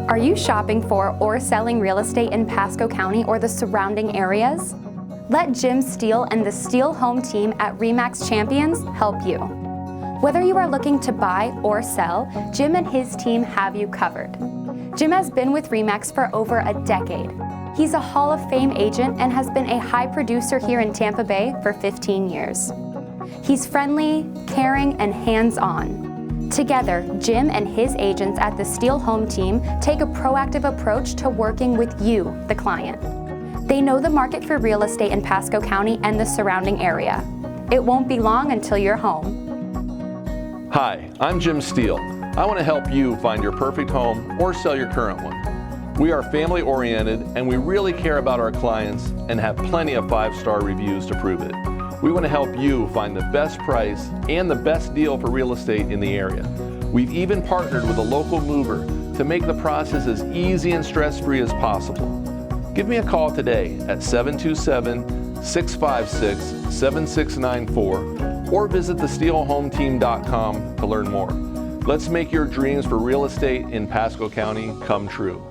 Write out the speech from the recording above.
Are you shopping for or selling real estate in Pasco County or the surrounding areas? Let Jim Steele and the Steele Home team at RE/MAX Champions help you. Whether you are looking to buy or sell, Jim and his team have you covered. Jim has been with RE/MAX for over a decade. He's a Hall of Fame agent and has been a high producer here in Tampa Bay for 15 years. He's friendly, caring, and hands-on. Together, Jim and his agents at the Steele Home team take a proactive approach to working with you, the client. They know the market for real estate in Pasco County and the surrounding area. It won't be long until you're home. Hi, I'm Jim Steele. I want to help you find your perfect home or sell your current one. We are family-oriented and we really care about our clients and have plenty of 5-star reviews to prove it. We want to help you find the best price and the best deal for real estate in the area. We've even partnered with a local mover to make the process as easy and stress-free as possible. Give me a call today at 727-656-7694 or visit thesteelehometeam.com to learn more. Let's make your dreams for real estate in Pasco County come true.